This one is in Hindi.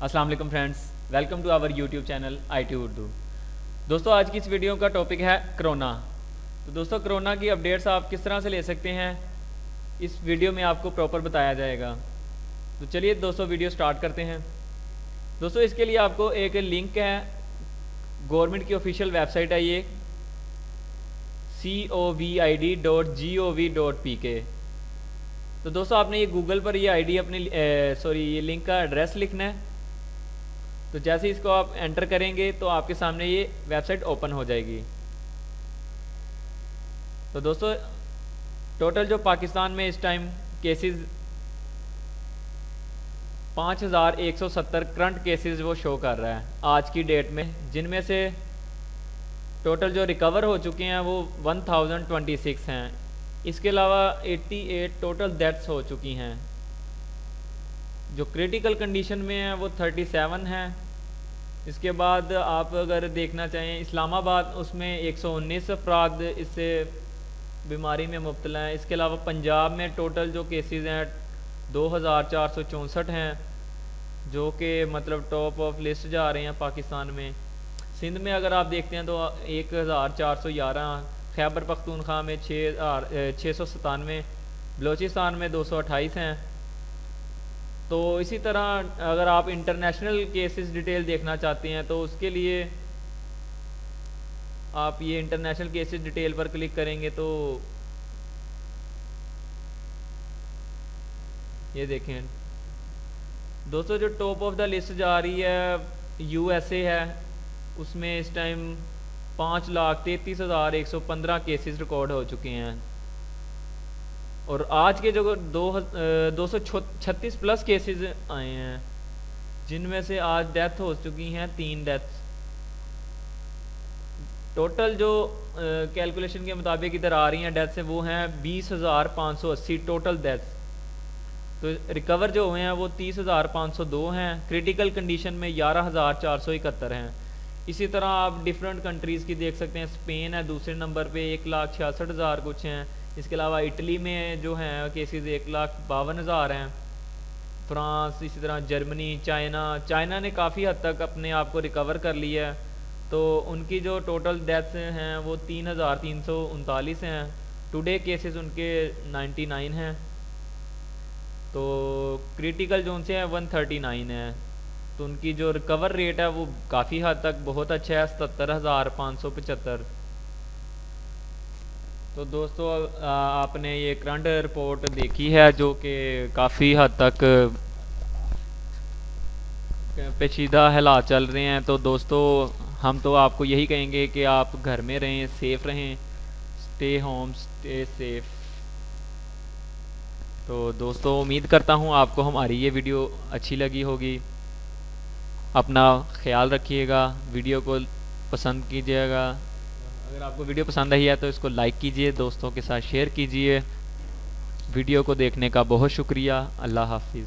अस्सलाम वालेकुम friends, welcome to our YouTube channel IT Urdu. दोस्तों आज की इस वीडियो का टॉपिक है कोरोना। तो दोस्तों कोरोना की अपडेट्स आप किस तरह से ले सकते हैं इस वीडियो में आपको प्रॉपर बताया जाएगा। तो चलिए दोस्तों वीडियो स्टार्ट करते हैं। दोस्तों इसके लिए आपको एक लिंक है, गवर्नमेंट की ऑफिशियल वेबसाइट है ये covid.gov.pk। तो दोस्तों आपने ये गूगल पर ये आईडी अपनी ये लिंक का एड्रेस लिखना है। तो जैसे इसको आप एंटर करेंगे तो आपके सामने ये वेबसाइट ओपन हो जाएगी। तो दोस्तों टोटल जो पाकिस्तान में इस टाइम केसेस 5170 करंट केसेस वो शो कर रहा है आज की डेट में, जिनमें से टोटल जो रिकवर हो चुके हैं वो 1026 हैं। इसके अलावा 88 टोटल डेथ्स हो चुकी हैं। जो क्रिटिकल कंडीशन में है वो 37 हैं। इसके बाद आप अगर देखना चाहें इस्लामाबाद, उसमें 119 अफराद इससे बीमारी में मुब्तला हैं। इसके अलावा पंजाब में टोटल जो केसेस हैं 2464 हैं, जो कि मतलब टॉप ऑफ लिस्ट जा रहे हैं पाकिस्तान में। सिंध में अगर आप देखते हैं तो 1411, खैबर पख्तूनख्वा में 697, बलोचिस्तान में 228 हैं। तो इसी तरह अगर आप इंटरनेशनल केसेस डिटेल देखना चाहते हैं तो उसके लिए आप ये इंटरनेशनल केसेस डिटेल पर क्लिक करेंगे तो ये देखें दोस्तों जो टॉप ऑफ द लिस्ट जा रही है USA है, उसमें इस टाइम 5,33,115 केसेस रिकॉर्ड हो चुके हैं। और आज के जो 236 प्लस केसेस आए हैं, जिनमें से आज डेथ हो चुकी हैं 3 डेथ्स। टोटल जो कैलकुलेशन के मुताबिक इधर आ रही हैं डेथ्स वो हैं 20,580 टोटल डेथ्स। तो रिकवर जो हुए हैं वो 30,502 हैं। क्रिटिकल कंडीशन में 11,471 हैं। इसी तरह आप डिफरेंट कंट्रीज़ की देख सकते हैं। स्पेन है दूसरे नंबर पे 1,66,000 कुछ हैं। इसके अलावा इटली में जो हैं केसेस 1,52,000 हैं। फ्रांस, इसी तरह जर्मनी, चाइना ने काफ़ी हद तक अपने आप को रिकवर कर लिया है। तो उनकी जो टोटल डेथ्स हैं वो 3,339 हैं। टुडे केसेस उनके 99 हैं। तो क्रिटिकल जोन से हैं 139 है। तो उनकी जो रिकवर रेट है वो काफ़ी हद तक बहुत अच्छा है, 77,575। तो दोस्तों आपने ये करंट रिपोर्ट देखी है जो कि काफ़ी हद तक पेचीदा हालात चल रहे हैं। तो दोस्तों हम तो आपको यही कहेंगे कि आप घर में रहें, सेफ़ रहें, स्टे होम स्टे सेफ। तो दोस्तों उम्मीद करता हूँ आपको हमारी ये वीडियो अच्छी लगी होगी। अपना ख्याल रखिएगा, वीडियो को पसंद कीजिएगा। अगर आपको वीडियो पसंद आई है तो इसको लाइक कीजिए, दोस्तों के साथ शेयर कीजिए। वीडियो को देखने का बहुत शुक्रिया। अल्लाह हाफिज़।